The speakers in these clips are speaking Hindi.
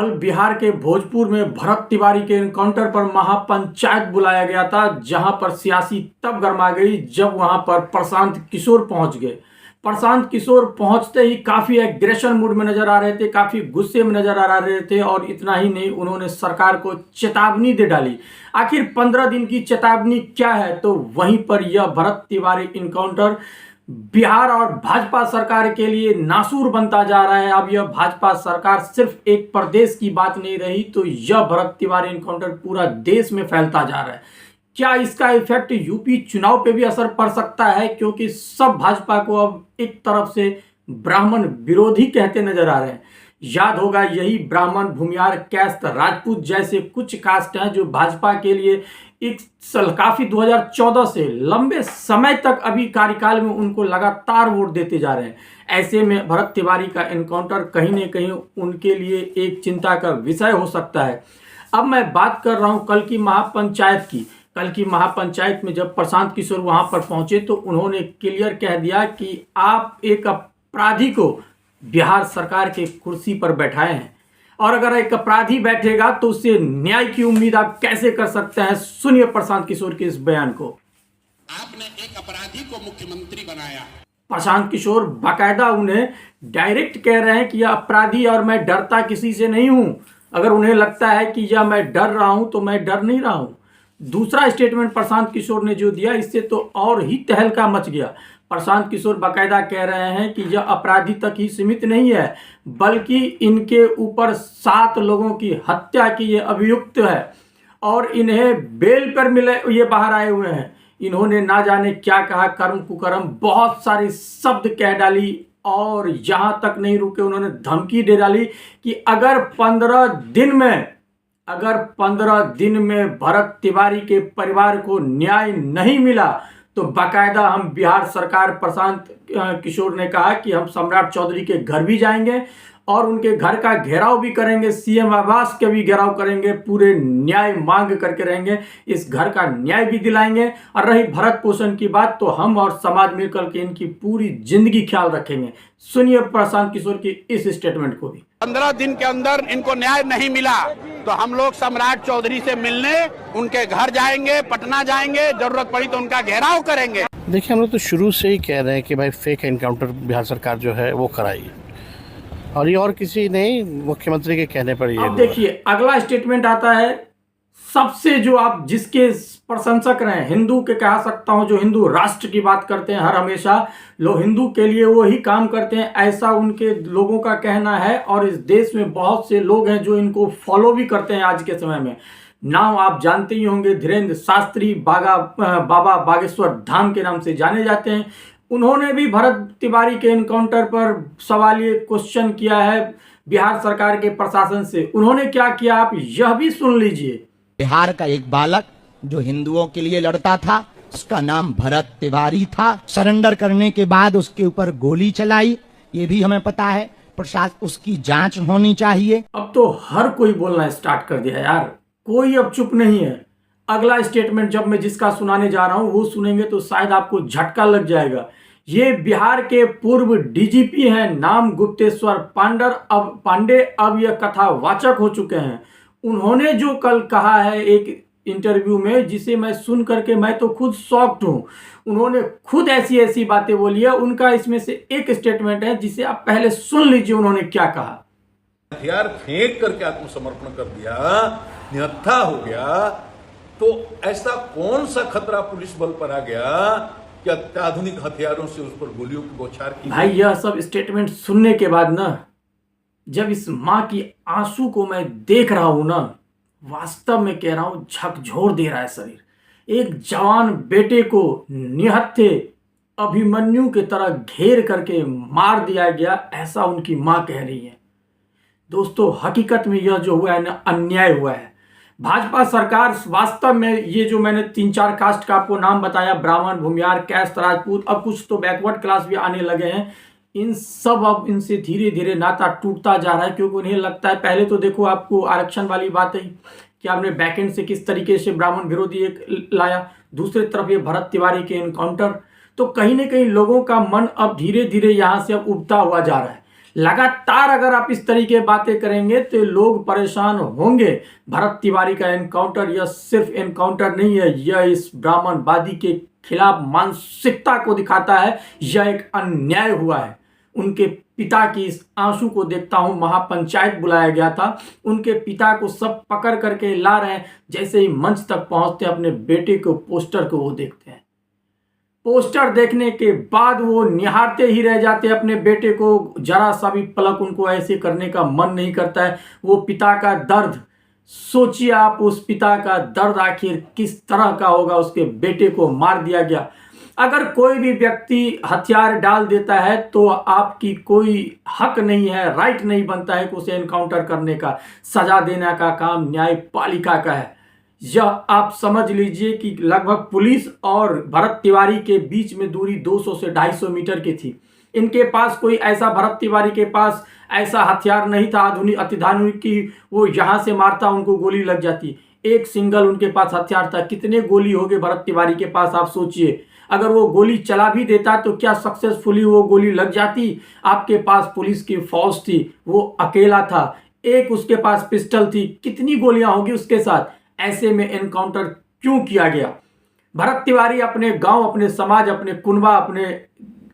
कल बिहार के भोजपुर में भरत तिवारी के एनकाउंटर पर महापंचायत बुलाया गया था, जहां पर सियासी तब गर्मा गई जब वहां पर प्रशांत किशोर पहुंच गए। प्रशांत किशोर पहुंचते ही काफी एग्रेशन मूड में नजर आ रहे थे, काफी गुस्से में नजर आ रहे थे और इतना ही नहीं, उन्होंने सरकार को चेतावनी दे डाली। आखिर 15 दिन की चेतावनी क्या है, तो वहीं पर यह भरत तिवारी इनकाउंटर बिहार और भाजपा सरकार के लिए नासूर बनता जा रहा है। अब यह भाजपा सरकार सिर्फ एक प्रदेश की बात नहीं रही, तो यह भरत तिवारी इनकाउंटर पूरा देश में फैलता जा रहा है। क्या इसका इफेक्ट यूपी चुनाव पे भी असर पड़ सकता है, क्योंकि सब भाजपा को अब एक तरफ से ब्राह्मण विरोधी कहते नजर आ रहे हैं। याद होगा, यही ब्राह्मण, भूमियार, कैस्त, राजपूत जैसे कुछ कास्ट हैं जो भाजपा के लिए एक काफी 2014 से लंबे समय तक अभी कार्यकाल में उनको लगातार वोट देते जा रहे हैं। ऐसे में भरत तिवारी का एनकाउंटर कहीं न कहीं उनके लिए एक चिंता का विषय हो सकता है। अब मैं बात कर रहा हूं कल की महापंचायत की। कल की महापंचायत में जब प्रशांत किशोर वहां पर पहुंचे तो उन्होंने क्लियर कह दिया कि आप एक अपराधी को बिहार सरकार के कुर्सी पर बैठाए हैं, और अगर एक अपराधी बैठेगा तो उससे न्याय की उम्मीद आप कैसे कर सकते हैं। सुनिए प्रशांत किशोर के इस बयान को। आपने एक अपराधी को मुख्यमंत्री बनाया। प्रशांत किशोर बाकायदा उन्हें डायरेक्ट कह रहे हैं कि यह अपराधी और मैं डरता किसी से नहीं हूं। अगर उन्हें लगता है कि यह मैं डर रहा हूं तो मैं डर नहीं रहा हूं। दूसरा स्टेटमेंट प्रशांत किशोर ने जो दिया, इससे तो और ही तहलका मच गया। प्रशांत किशोर बाकायदा कह रहे हैं कि यह अपराधी तक ही सीमित नहीं है, बल्कि इनके ऊपर 7 लोगों की हत्या की ये अभियुक्त है और इन्हें बेल पर मिले ये बाहर आए हुए हैं। इन्होंने ना जाने क्या कहा, कर्म कुकर्म बहुत सारी शब्द कह डाली और यहां तक नहीं रुके, उन्होंने धमकी दे डाली कि अगर 15 दिन में भरत तिवारी के परिवार को न्याय नहीं मिला तो बाकायदा हम बिहार सरकार, प्रशांत किशोर ने कहा कि हम सम्राट चौधरी के घर भी जाएंगे और उनके घर का घेराव भी करेंगे, सीएम आवास के भी घेराव करेंगे, पूरे न्याय मांग करके रहेंगे, इस घर का न्याय भी दिलाएंगे। और रही भरत पोषण की बात, तो हम और समाज मिलकर के इनकी पूरी जिंदगी ख्याल रखेंगे। सुनिए प्रशांत किशोर की इस स्टेटमेंट को भी। 15 दिन के अंदर इनको न्याय नहीं मिला तो हम लोग सम्राट चौधरी से मिलने उनके घर जाएंगे, पटना जाएंगे, जरूरत पड़ी तो उनका घेराव करेंगे। देखिए, हम लोग तो शुरू से ही कह रहे हैं कि भाई फेक एनकाउंटर बिहार सरकार जो है वो कराई, और ये और किसी नहीं, मुख्यमंत्री के कहने पर ये। अब देखिए अगला स्टेटमेंट आता है सबसे, जो आप जिसके प्रशंसक रहे, हिंदू के कह सकता हूं, जो हिंदू राष्ट्र की बात करते हैं हर हमेशा, लोग हिंदू के लिए वो ही काम करते हैं, ऐसा उनके लोगों का कहना है। और इस देश में बहुत से लोग हैं जो इनको फॉलो भी करते हैं आज के समय में। नाम आप जानते ही होंगे, धीरेन्द्र शास्त्री बाबा बागेश्वर धाम के नाम से जाने जाते हैं। उन्होंने भी भरत तिवारी के एनकाउंटर पर सवालिया क्वेश्चन किया है बिहार सरकार के प्रशासन से। उन्होंने क्या किया, आप यह भी सुन लीजिए। बिहार का एक बालक जो हिंदुओं के लिए लड़ता था, उसका नाम भरत तिवारी था। सरेंडर करने के बाद उसके ऊपर गोली चलाई, ये भी हमें पता है। प्रशासन, उसकी जांच होनी चाहिए। अब तो हर कोई बोलना स्टार्ट कर दिया यार, कोई अब चुप नहीं है। अगला स्टेटमेंट जब मैं जिसका सुनाने जा रहा हूं वो सुनेंगे तो शायद आपको झटका लग जाएगा। ये बिहार के पूर्व डीजीपी हैं, नाम गुप्तेश्वर पांडे अब यह कथावाचक हो चुके हैं। उन्होंने जो कल कहा है एक इंटरव्यू में, जिसे मैं सुन करके मैं तो खुद शॉक्ड हूं। उन्होंने खुद ऐसी ऐसी बातें बोली है। उनका इसमें से एक स्टेटमेंट है जिसे आप पहले सुन लीजिए उन्होंने क्या कहा। हथियार फेंक करके आत्मसमर्पण कर दिया, निहत्था हो गया, तो ऐसा कौन सा खतरा पुलिस बल पर आ गया कि अत्याधुनिक हथियारों से उस पर गोलियों की बौछार की। भाई यह सब स्टेटमेंट सुनने के बाद ना, जब इस माँ की आंसू को मैं देख रहा हूं ना, वास्तव में कह रहा हूं झकझोर दे रहा है शरीर। एक जवान बेटे को निहत्थे अभिमन्यु की तरह घेर करके मार दिया गया, ऐसा उनकी माँ कह रही है। दोस्तों हकीकत में यह जो हुआ है ना, अन्याय हुआ है। भाजपा सरकार वास्तव में, ये जो मैंने 3-4 कास्ट का आपको नाम बताया, ब्राह्मण, भूमियार, कैस्त, राजपूत, अब कुछ तो बैकवर्ड क्लास भी आने लगे हैं, इन सब अब इनसे धीरे धीरे नाता टूटता जा रहा है। क्योंकि उन्हें लगता है, पहले तो देखो आपको आरक्षण वाली बात है कि आपने बैकएंड से किस तरीके से ब्राह्मण विरोधी एक लाया, दूसरी तरफ ये भरत तिवारी के एनकाउंटर, तो कहीं ना कहीं लोगों का मन अब धीरे धीरे यहाँ से अब उबता हुआ जा रहा है। लगातार अगर आप इस तरीके बातें करेंगे तो लोग परेशान होंगे। भरत तिवारी का एनकाउंटर यह सिर्फ एनकाउंटर नहीं है, यह इस ब्राह्मणवादी के खिलाफ मानसिकता को दिखाता है। यह एक अन्याय हुआ है। उनके पिता की इस आंसू को देखता हूं। महापंचायत बुलाया गया था, उनके पिता को सब पकड़ करके ला रहे हैं। जैसे ही मंच तक पहुंचते हैं अपने बेटे को, पोस्टर को वो देखते हैं। पोस्टर देखने के बाद वो निहारते ही रह जाते हैं अपने बेटे को। जरा सा भी पलक उनको ऐसे करने का मन नहीं करता है। वो पिता का दर्द सोचिए आप, उस पिता का दर्द आखिर किस तरह का होगा। उसके बेटे को मार दिया गया। अगर कोई भी व्यक्ति हथियार डाल देता है तो आपकी कोई हक नहीं है, राइट नहीं बनता है कि उसे एनकाउंटर करने का, सजा देने का काम न्यायपालिका का है। यह आप समझ लीजिए कि लगभग पुलिस और भरत तिवारी के बीच में दूरी 200 से 250 मीटर की थी। इनके पास कोई ऐसा, भरत तिवारी के पास ऐसा हथियार नहीं था आधुनिक अत्याधुनिक की वो यहां से मारता उनको गोली लग जाती। एक सिंगल उनके पास हथियार था। कितने गोली हो गए भरत तिवारी के पास आप सोचिए। अगर वो गोली चला भी देता तो क्या सक्सेसफुली वो गोली लग जाती? आपके पास पुलिस की फौज थी, वो अकेला था, एक उसके पास पिस्टल थी, कितनी गोलियां होगी उसके साथ? ऐसे में एनकाउंटर क्यों किया गया? भरत तिवारी अपने गांव, अपने समाज, अपने कुनबा, अपने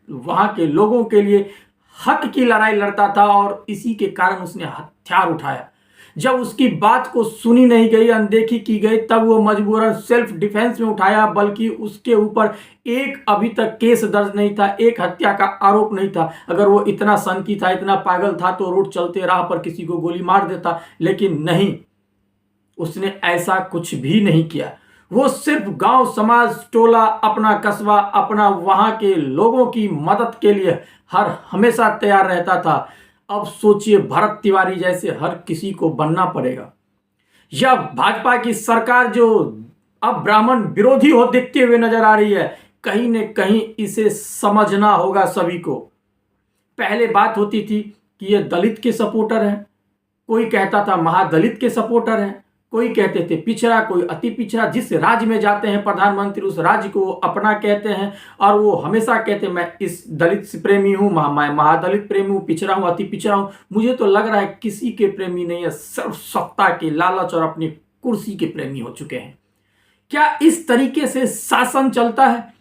वहां के लोगों के लिए हक की लड़ाई लड़ता था और इसी के कारण उसने हथियार उठाया। जब उसकी बात को सुनी नहीं गई, अनदेखी की गई, तब वो मजबूरन सेल्फ डिफेंस में उठाया। बल्कि उसके ऊपर एक अभी तक केस दर्ज नहीं था, एक हत्या का आरोप नहीं था। अगर वो इतना सनकी था, इतना पागल था तो रोड चलते राह पर किसी को गोली मार देता, लेकिन नहीं, उसने ऐसा कुछ भी नहीं किया। वो सिर्फ गांव, समाज, टोला, अपना कस्बा, अपना वहां के लोगों की मदद के लिए हर हमेशा तैयार रहता था। अब सोचिए भरत तिवारी जैसे हर किसी को बनना पड़ेगा। यह भाजपा की सरकार जो अब ब्राह्मण विरोधी हो दिखते हुए नजर आ रही है, कहीं न कहीं इसे समझना होगा सभी को। पहले बात होती थी कि ये दलित के सपोर्टर हैं, कोई कहता था महादलित के सपोर्टर हैं, कोई कहते थे पिछड़ा, कोई अति पिछड़ा। जिस राज्य में जाते हैं प्रधानमंत्री उस राज्य को अपना कहते हैं और वो हमेशा कहते हैं मैं इस दलित से प्रेमी हूं, मैं महादलित प्रेमी हूं, पिछड़ा हूं, अति पिछड़ा हूं। मुझे तो लग रहा है किसी के प्रेमी नहीं है, सिर्फ सत्ता के लालच और अपनी कुर्सी के प्रेमी हो चुके हैं। क्या इस तरीके से शासन चलता है?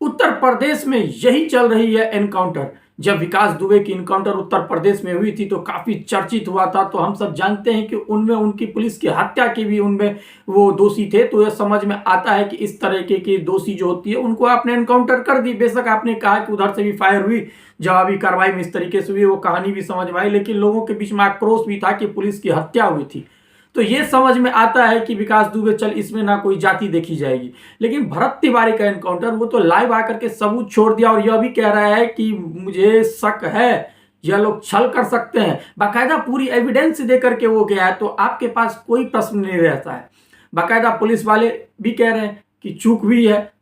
उत्तर प्रदेश में यही चल रही है एनकाउंटर। जब विकास दुबे की इनकाउंटर उत्तर प्रदेश में हुई थी तो काफी चर्चित हुआ था। तो हम सब जानते हैं कि उनमें उनकी पुलिस की हत्या की भी उनमें वो दोषी थे। तो यह समझ में आता है कि इस तरह की दोषी जो होती है उनको आपने एनकाउंटर कर दी। बेशक आपने कहा कि उधर से भी फायर हुई, जवाबी कार्रवाई में इस तरीके से हुई, वो कहानी भी समझ में आई, लेकिन लोगों के बीच में आक्रोश भी था कि पुलिस की हत्या हुई थी। तो ये समझ में आता है कि विकास दुबे चल इसमें ना कोई जाति देखी जाएगी। लेकिन भरत तिवारी का एनकाउंटर, वो तो लाइव आकर के सबूत छोड़ दिया और यह भी कह रहा है कि मुझे शक है यह लोग छल कर सकते हैं। बाकायदा पूरी एविडेंस दे करके वो गया है। तो आपके पास कोई प्रश्न नहीं रहता है। बाकायदा पुलिस वाले भी कह रहे हैं कि चूक हुई है।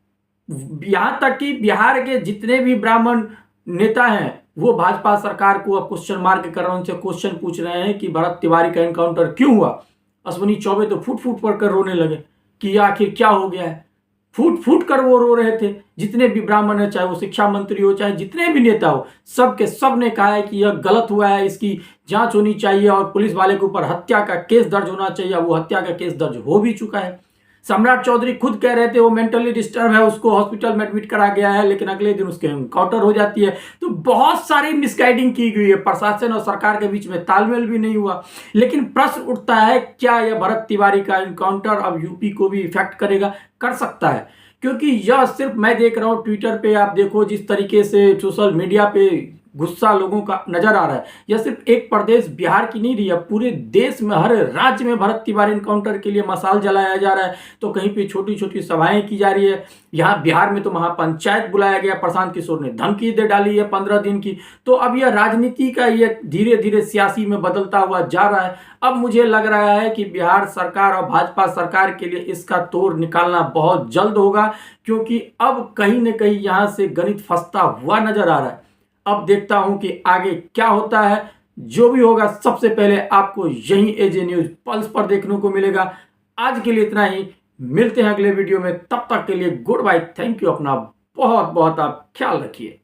यहां तक कि बिहार के जितने भी ब्राह्मण नेता हैं वो भाजपा सरकार को अब क्वेश्चन मार्क कर रहे हैं, उनसे क्वेश्चन पूछ रहे हैं कि भरत तिवारी का एनकाउंटर क्यों हुआ। अश्विनी चौबे तो फूट फूट पड़ कर रोने लगे कि आखिर क्या हो गया है। फूट फूट कर वो रो रहे थे। जितने भी ब्राह्मण है, चाहे वो शिक्षा मंत्री हो, चाहे जितने भी नेता हो, सब के सब ने कहा है कि यह गलत हुआ है, इसकी जांच होनी चाहिए और पुलिस वाले के ऊपर हत्या का केस दर्ज होना चाहिए। वो हत्या का केस दर्ज हो भी चुका है। सम्राट चौधरी खुद कह रहे थे वो मेंटली डिस्टर्ब है, उसको हॉस्पिटल में एडमिट करा गया है, लेकिन अगले दिन उसके एनकाउंटर हो जाती है। तो बहुत सारी मिसगाइडिंग की गई है। प्रशासन और सरकार के बीच में तालमेल भी नहीं हुआ। लेकिन प्रश्न उठता है, क्या यह भरत तिवारी का एनकाउंटर अब यूपी को भी इफेक्ट करेगा? कर सकता है, क्योंकि यह सिर्फ मैं देख रहा हूं ट्विटर पे, आप देखो जिस तरीके से सोशल मीडिया पे गुस्सा लोगों का नजर आ रहा है। यह सिर्फ एक प्रदेश बिहार की नहीं रही है, पूरे देश में हर राज्य में भरत तिवारी एनकाउंटर के लिए मशाल जलाया जा रहा है। तो कहीं पे छोटी छोटी सभाएं की जा रही है। यहाँ बिहार में तो महापंचायत बुलाया गया, प्रशांत किशोर ने धमकी दे डाली है 15 दिन की। तो अब यह राजनीति का ये धीरे धीरे सियासी में बदलता हुआ जा रहा है। अब मुझे लग रहा है कि बिहार सरकार और भाजपा सरकार के लिए इसका तोड़ निकालना बहुत जल्द होगा, क्योंकि अब कहीं न कहीं यहाँ से गणित फंसता हुआ नजर आ रहा है। अब देखता हूं कि आगे क्या होता है। जो भी होगा सबसे पहले आपको यही एजे न्यूज पल्स पर देखने को मिलेगा। आज के लिए इतना ही, मिलते हैं अगले वीडियो में। तब तक के लिए गुड बाय, थैंक यू। अपना बहुत बहुत आप ख्याल रखिए।